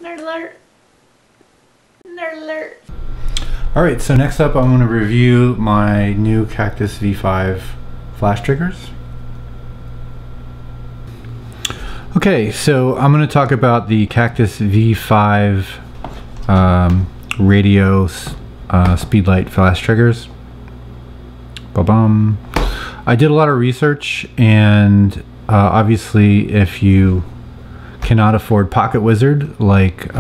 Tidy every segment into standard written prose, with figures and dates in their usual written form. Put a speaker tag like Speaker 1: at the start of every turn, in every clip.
Speaker 1: Nerd alert. Nerd alert.
Speaker 2: Alright, so next up I'm going to review my new Cactus V5 flash triggers. Okay, so I'm going to talk about the Cactus V5 radio speedlight flash triggers. Ba-bum. I did a lot of research, and obviously if you cannot afford Pocket Wizard like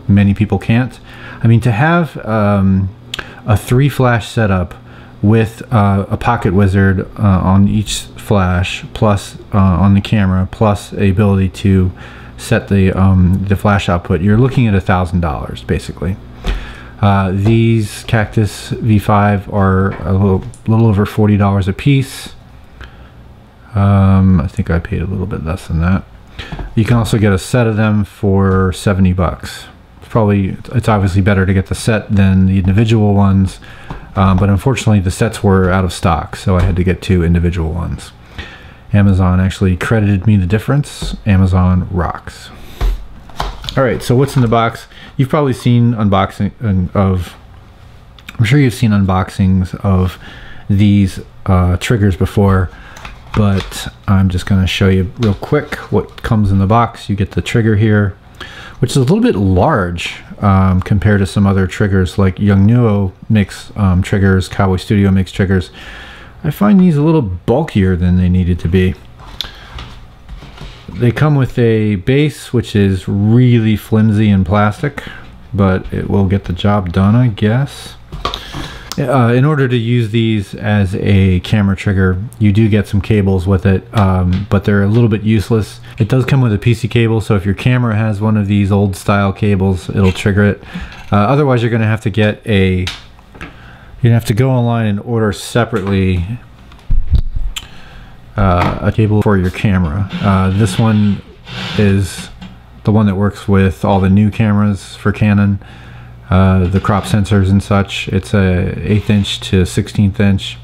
Speaker 2: many people can't, I mean, to have a 3 flash setup with a Pocket Wizard on each flash, plus on the camera, plus a ability to set the flash output, you're looking at $1,000 basically. These Cactus V5 are a little over $40 a piece. I think I paid a little bit less than that. You can also get a set of them for 70 bucks. It's obviously better to get the set than the individual ones, but unfortunately the sets were out of stock, so I had to get 2 individual ones. Amazon actually credited me the difference. Amazon rocks. Alright, so what's in the box? You've probably seen unboxing of, I'm sure you've seen unboxings of these triggers before, but I'm just going to show you real quick what comes in the box. You get the trigger here, which is a little bit large compared to some other triggers like Young Nuo makes triggers, Cowboy Studio makes triggers. I find these a little bulkier than they needed to be. They come with a base which is really flimsy and plastic, but it will get the job done, I guess. In order to use these as a camera trigger, you do get some cables with it, but they're a little bit useless. It does come with a PC cable, so if your camera has one of these old style cables, it'll trigger it. Otherwise, you're going to have to get you're going to have to go online and order separately a cable for your camera. This one is the one that works with all the new cameras for Canon. The crop sensors and such. It's a 1/8 inch to 16th inch.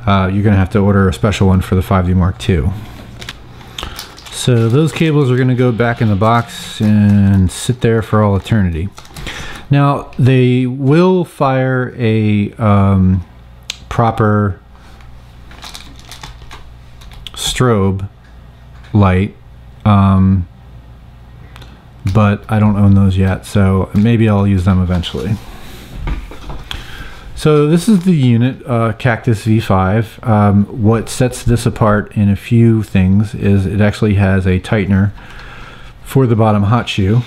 Speaker 2: You're gonna have to order a special one for the 5D Mark II. So those cables are gonna go back in the box and sit there for all eternity. Now they will fire a proper strobe light, but I don't own those yet, so maybe I'll use them eventually. So this is the unit, Cactus V5. What sets this apart in a few things is it actually has a tightener for the bottom hot shoe,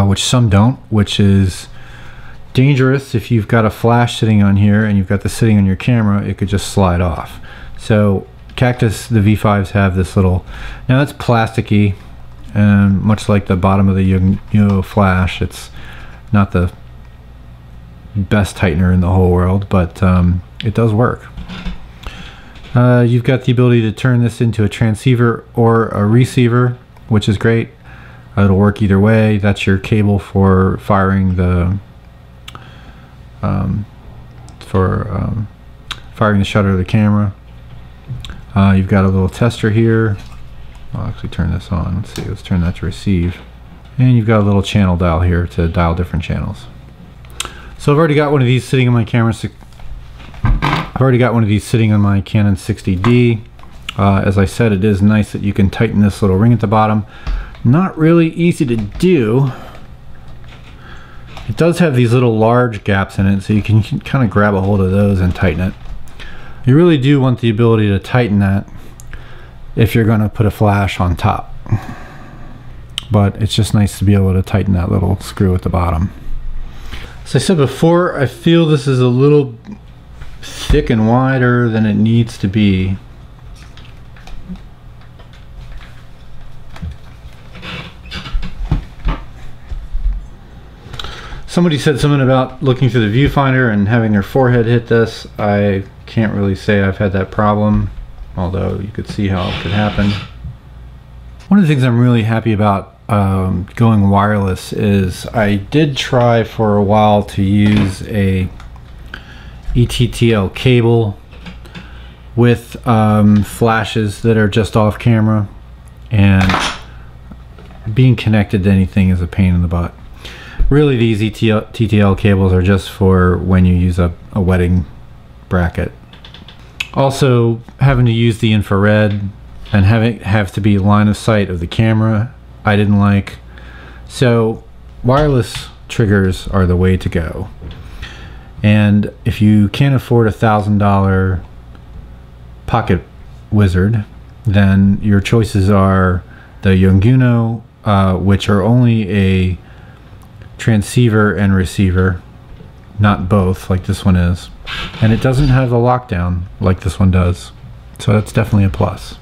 Speaker 2: which some don't, which is dangerous. If you've got a flash sitting on here and you've got this sitting on your camera, it could just slide off. So Cactus, the V5s have this little, now it's plasticky, and much like the bottom of the Young Nuo flash, it's not the best tightener in the whole world, but it does work. You've got the ability to turn this into a transceiver or a receiver, which is great. It'll work either way. That's your cable for firing the firing the shutter of the camera. You've got a little tester here. I'll actually turn this on. Let's see, let's turn that to receive. And you've got a little channel dial here to dial different channels. So I've already got one of these sitting on my camera. I've already got one of these sitting on my Canon 60D. As I said, it is nice that you can tighten this little ring at the bottom. Not really easy to do. It does have these little large gaps in it, so you can kind of grab a hold of those and tighten it. You really do want the ability to tighten that if you're going to put a flash on top, but it's just nice to be able to tighten that little screw at the bottom. As I said before, I feel this is a little thick and wider than it needs to be. Somebody said something about looking through the viewfinder and having their forehead hit this. I can't really say I've had that problem, although you could see how it could happen. One of the things I'm really happy about going wireless is I did try for a while to use a ETTL cable with flashes that are just off camera, and being connected to anything is a pain in the butt. Really, these TTL cables are just for when you use a wedding bracket. Also, having to use the infrared and have to be line of sight of the camera, I didn't like. So wireless triggers are the way to go. And if you can't afford $1,000 pocket wizard, then your choices are the Yonguno, which are only a transceiver and receiver, not both like this one is, and it doesn't have the lockdown like this one does, so that's definitely a plus.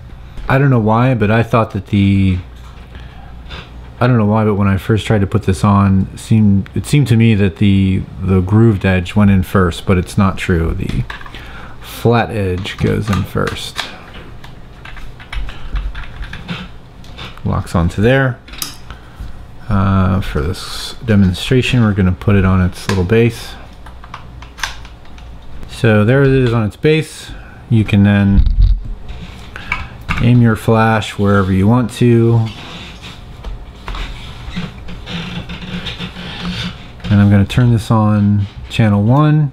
Speaker 2: I don't know why, but I thought that I don't know why, but when I first tried to put this on, it seemed to me that the grooved edge went in first, but it's not true. The flat edge goes in first. Locks onto there. For this demonstration, we're going to put it on its little base. So there it is on its base. You can then aim your flash wherever you want to. And I'm going to turn this on channel 1.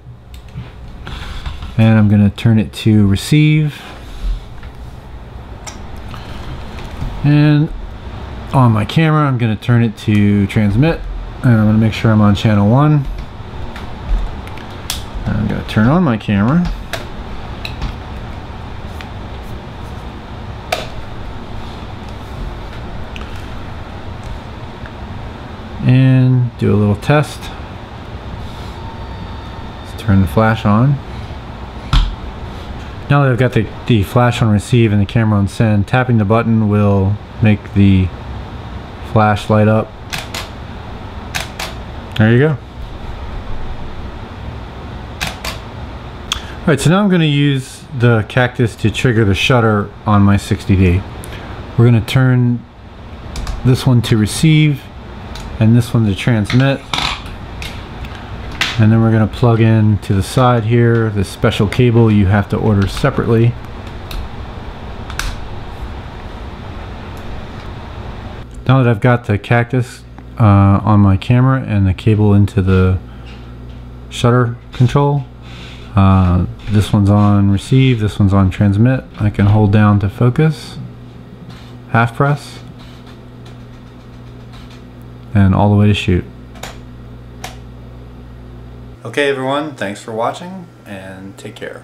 Speaker 2: And I'm going to turn it to receive. And on my camera, I'm going to turn it to transmit. And I'm going to make sure I'm on channel 1. And I'm going to turn on my camera. And do a little test. Let's turn the flash on. Now that I've got the flash on receive and the camera on send, tapping the button will make the flash light up. There you go. Alright, so now I'm going to use the Cactus to trigger the shutter on my 60D. We're going to turn this one to receive and this one to transmit, and then we're going to plug in to the side here this special cable you have to order separately. Now that I've got the Cactus on my camera and the cable into the shutter control, this one's on receive, this one's on transmit. I can hold down to focus, half press, and all the way to shoot. Okay everyone, thanks for watching and take care.